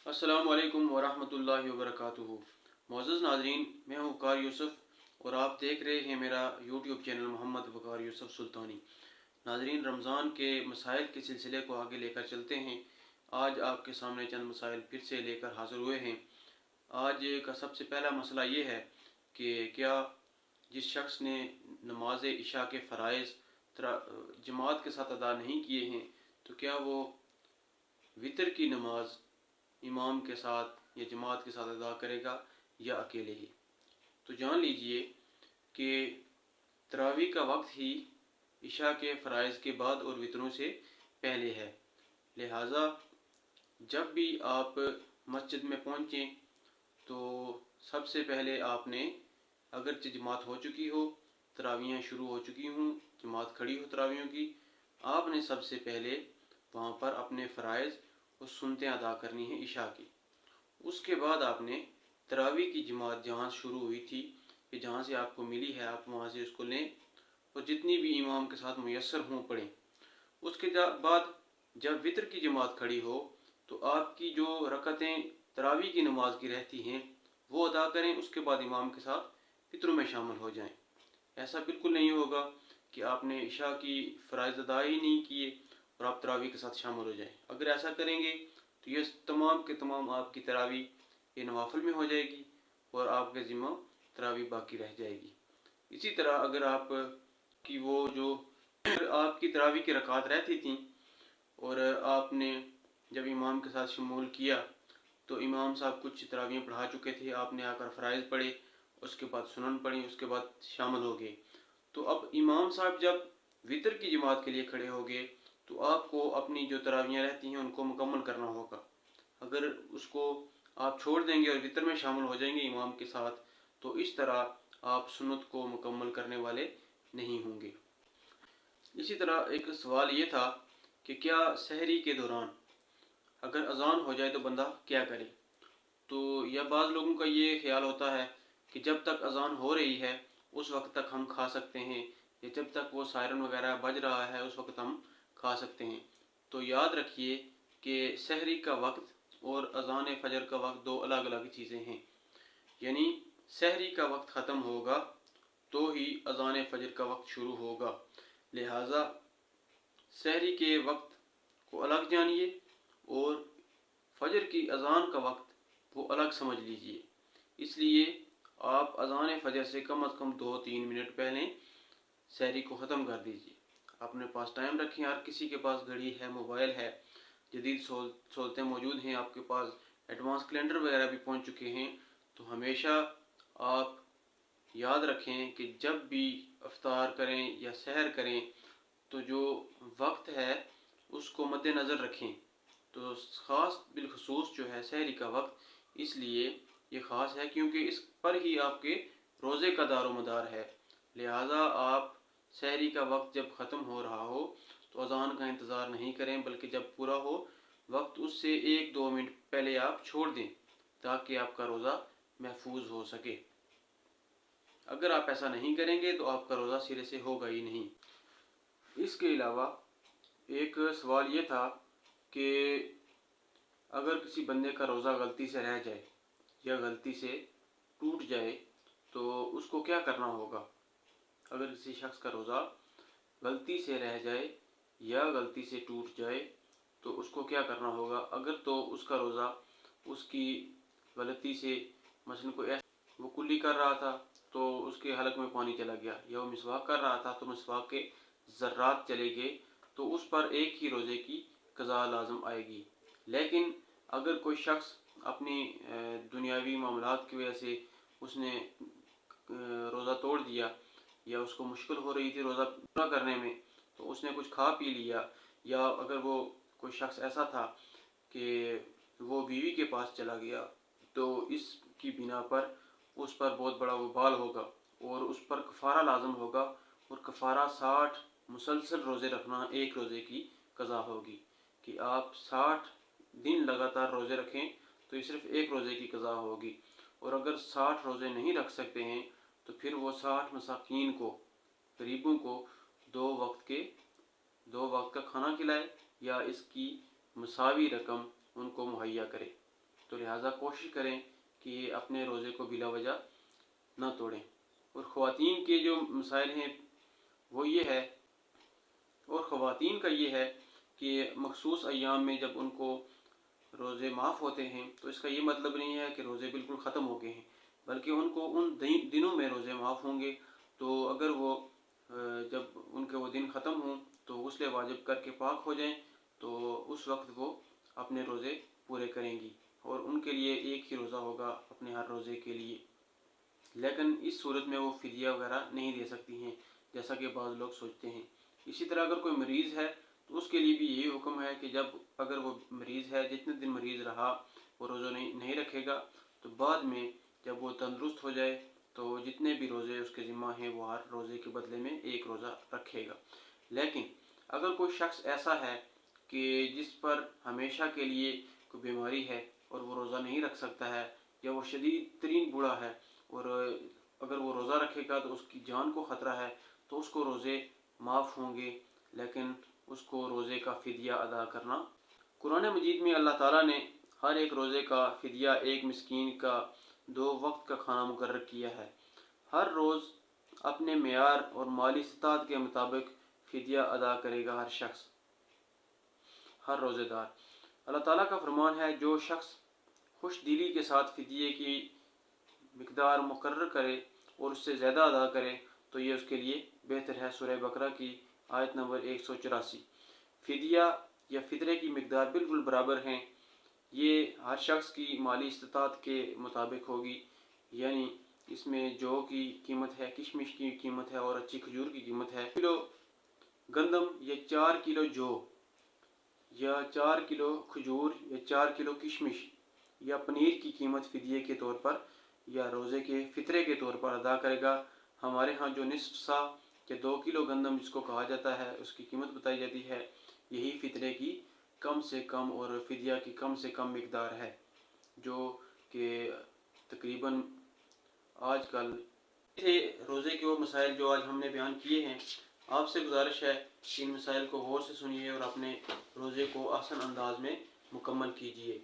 अस्सलामु अलैकुम वरहमतुल्लाहि वबरकातुहू। मोअज़्ज़ज़ नाज़रीन, मैं हूँ वक़ार यूसुफ़ और आप देख रहे हैं मेरा यूट्यूब चैनल मोहम्मद वक़ार यूसुफ़ सुल्तानी। नाज़रीन, रमज़ान के मसाइल के सिलसिले को आगे लेकर चलते हैं। आज आपके सामने चंद मसाइल फिर से लेकर हाज़िर हुए हैं। आज का सबसे पहला मसला ये है कि क्या जिस शख्स ने नमाज इशा के फ़राइज़ जमात के साथ अदा नहीं किए हैं, तो क्या वो वितर की नमाज इमाम के साथ या जमात के साथ अदा करेगा या अकेले ही। तो जान लीजिए कि तरावी का वक्त ही इशा के फ़राइज़ के बाद और वितरों से पहले है। लिहाजा जब भी आप मस्जिद में पहुँचें तो सबसे पहले आपने, अगरचे जमात हो चुकी हो, तरावियाँ शुरू हो चुकी हों, जमात खड़ी हो तरावियों की, आपने सबसे पहले वहाँ पर अपने फ़राइज़ और सुन्नतें अदा करनी है इशा की। उसके बाद आपने तरावी की जमात जहाँ शुरू हुई थी कि जहाँ से आपको मिली है, आप वहाँ से उसको लें और जितनी भी इमाम के साथ मुयस्सर हों पढ़ें। उसके बाद जब वितर की जमात खड़ी हो तो आपकी जो रकतें तरावी की नमाज की रहती हैं वो अदा करें। उसके बाद इमाम के साथ फित्रों में शामिल हो जाएं। ऐसा बिल्कुल नहीं होगा कि आपने इशा की फ़राइज़ अदा ही नहीं किए और आप तरावी के साथ शामिल हो जाएं। अगर ऐसा करेंगे तो ये तमाम के तमाम आपकी तरावी ये नवाफिल में हो जाएगी और आपके ज़िम्मा तरावी बाकी रह जाएगी। इसी तरह अगर आप की वो जो आपकी तरावी की रकात रहती थी और आपने जब इमाम के साथ शमूल किया तो इमाम साहब कुछ तरावियाँ पढ़ा चुके थे, आपने आकर फ़राइज़ पढ़े, उसके बाद सुनन पढ़ी, उसके बाद शामिल हो गए। तो अब इमाम साहब जब वितर की जमात के लिए खड़े हो गए तो आपको अपनी जो तरावियाँ रहती हैं उनको मुकम्मल करना होगा। अगर उसको आप छोड़ देंगे और वितर में शामिल हो जाएंगे इमाम के साथ, तो इस तरह आप सुन्नत को मुकम्मल करने वाले नहीं होंगे। इसी तरह एक सवाल ये था कि क्या सहरी के दौरान अगर अज़ान हो जाए तो बंदा क्या करे। तो यह बाज़ लोगों का ये ख्याल होता है कि जब तक अज़ान हो रही है उस वक्त तक हम खा सकते हैं, या जब तक वो सायरन वगैरह बज रहा है उस वक्त हम खा सकते हैं। तो याद रखिए कि सहरी का वक्त और अज़ान फ़जर का वक्त दो अलग अलग चीज़ें हैं। यानी सहरी का वक्त ख़त्म होगा तो ही अज़ान फ़जर का वक्त शुरू होगा। लिहाजा सहरी के वक्त को अलग जानिए और फजर की अज़ान का वक्त वो अलग समझ लीजिए। इसलिए आप अज़ान फ़जर से कम 2-3 मिनट पहले सहरी को ख़त्म कर दीजिए। अपने पास टाइम रखें। हर किसी के पास घड़ी है, मोबाइल है, जदीद सहूलतें मौजूद हैं, आपके पास एडवांस कैलेंडर वगैरह भी पहुंच चुके हैं। तो हमेशा आप याद रखें कि जब भी इफ्तार करें या सहर करें तो जो वक्त है उसको मद्देनज़र रखें। तो ख़ास बिलखसूस जो है सहरी का वक्त इसलिए ये ख़ास है क्योंकि इस पर ही आपके रोज़े का दारोमदार है। लिहाजा आप सहरी का वक्त जब ख़त्म हो रहा हो तो अज़ान का इंतज़ार नहीं करें, बल्कि जब पूरा हो वक्त उससे 1-2 मिनट पहले आप छोड़ दें ताकि आपका रोज़ा महफूज हो सके। अगर आप ऐसा नहीं करेंगे तो आपका रोज़ा सिरे से होगा ही नहीं। इसके अलावा एक सवाल ये था कि अगर किसी बंदे का रोज़ा गलती से रह जाए या गलती से टूट जाए तो उसको क्या करना होगा। अगर किसी शख्स का रोज़ा गलती से रह जाए या गलती से टूट जाए तो उसको क्या करना होगा। अगर तो उसका रोज़ा उसकी गलती से मसलन कोई वो कुल्ली कर रहा था तो उसके हलक में पानी चला गया, या वो मिसवाक कर रहा था तो मिसवाक के ज़र्रात चले गए, तो उस पर एक ही रोज़े की क़ज़ा लाज़िम आएगी। लेकिन अगर कोई शख्स अपनी दुनियावी मामलात की वजह से उसने रोज़ा तोड़ दिया या उसको मुश्किल हो रही थी रोज़ा पूरा करने में, तो उसने कुछ खा पी लिया, या अगर वो कोई शख्स ऐसा था कि वो बीवी के पास चला गया, तो इसकी बिना पर उस पर बहुत बड़ा वबाल होगा और उस पर कफ़ारा लाज़िम होगा, और कफ़ारा 60 मुसलसल रोज़े रखना एक रोज़े की क़ज़ा होगी कि आप 60 दिन लगातार रोज़े रखें तो ये सिर्फ़ एक रोज़े की क़ज़ा होगी। और अगर 60 रोज़े नहीं रख सकते हैं तो फिर वो 60 मसाकीन को, गरीबों को दो वक्त का खाना खिलाए या इसकी मसावी रकम उनको मुहैया करे। تو لہٰذا کوشش کریں کہ اپنے روزے کو بلا وجہ نہ توڑیں۔ اور خواتین کے جو مسائل ہیں وہ یہ ہے، اور خواتین کا یہ ہے کہ مخصوص ایام میں جب ان کو روزے معاف ہوتے ہیں تو اس کا یہ مطلب نہیں ہے کہ روزے بالکل ختم ہو گئے ہیں، بلکہ ان کو ان دنوں میں روزے معاف ہوں گے۔ تو اگر وہ جب ان کے وہ دن ختم ہوں تو غسل واجب کر کے پاک ہو جائیں تو اس وقت وہ اپنے روزے پورے کریں گی، اور ان کے لیے ایک ہی روزہ ہوگا اپنے ہر روزے کے لیے۔ لیکن اس صورت میں وہ فدیہ وغیرہ نہیں دے سکتی ہیں جیسا کہ بعض لوگ سوچتے ہیں۔ اسی طرح اگر کوئی مریض ہے تو اس کے لیے بھی یہی حکم ہے کہ جب اگر وہ مریض ہے، جتنے دن مریض رہا وہ روزہ نہیں رکھے گا، تو بعد میں جب وہ تندرست ہو جائے تو جتنے بھی روزے اس کے ذمہ ہیں وہ ہر روزے کے بدلے میں ایک روزہ رکھے گا۔ لیکن اگر کوئی شخص ایسا ہے کہ جس پر ہمیشہ کے لیے کوئی بیماری ہے اور وہ روزہ نہیں رکھ سکتا ہے، یا وہ شدید ترین بوڑھا ہے اور اگر وہ روزہ رکھے گا تو اس کی جان کو خطرہ ہے، تو اس کو روزے معاف ہوں گے، لیکن اس کو روزے کا فدیہ ادا کرنا۔ قرآن مجید میں اللہ تعالیٰ نے ہر ایک روزے کا فدیہ ایک مسکین کا 2 وقت کا کھانا مقرر کیا ہے۔ ہر روز اپنے معیار اور مالی استطاعت کے مطابق فدیہ ادا کرے گا ہر شخص، ہر روزے دار۔ اللہ تعالیٰ کا فرمان ہے، جو شخص خوش دلی کے ساتھ فدیے کی مقدار مقرر کرے اور اس سے زیادہ ادا کرے تو یہ اس کے لیے بہتر ہے۔ سورہ بقرہ کی آیت نمبر 184۔ فدیہ یا فطرے کی مقدار بالکل برابر ہیں، یہ ہر شخص کی مالی استطاعت کے مطابق ہوگی، یعنی اس میں جو کی قیمت ہے، کشمش کی قیمت ہے اور اچھی کھجور کی قیمت ہے۔ کلو گندم یا 4 کلو جو یا 4 کلو کھجور یا 4 کلو کشمش یا پنیر کی قیمت فدیے کے طور پر یا روزے کے فطرے کے طور پر ادا کرے گا۔ ہمارے ہاں جو نصف سا یا 2 کلو گندم جس کو کہا جاتا ہے اس کی قیمت بتائی جاتی ہے، یہی فطرے کی کم سے کم اور فدیہ کی کم سے کم مقدار ہے، جو کہ تقریباً آج کل تھے روزے کے وہ مسائل جو آج ہم نے بیان کیے ہیں۔ آپ سے گزارش ہے کہ ان مسائل کو غور سے سنیے اور اپنے روزے کو آسان انداز میں مکمل کیجیے۔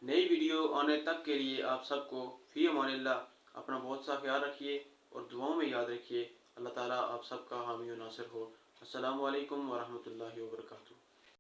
نئی ویڈیو آنے تک کے لیے آپ سب کو فی امان اللہ، اپنا بہت سا خیال رکھیے اور دعاؤں میں یاد رکھیے۔ اللہ تعالیٰ آپ سب کا حامی و ناصر ہو۔ السلام علیکم ورحمۃ اللہ وبرکاتہ۔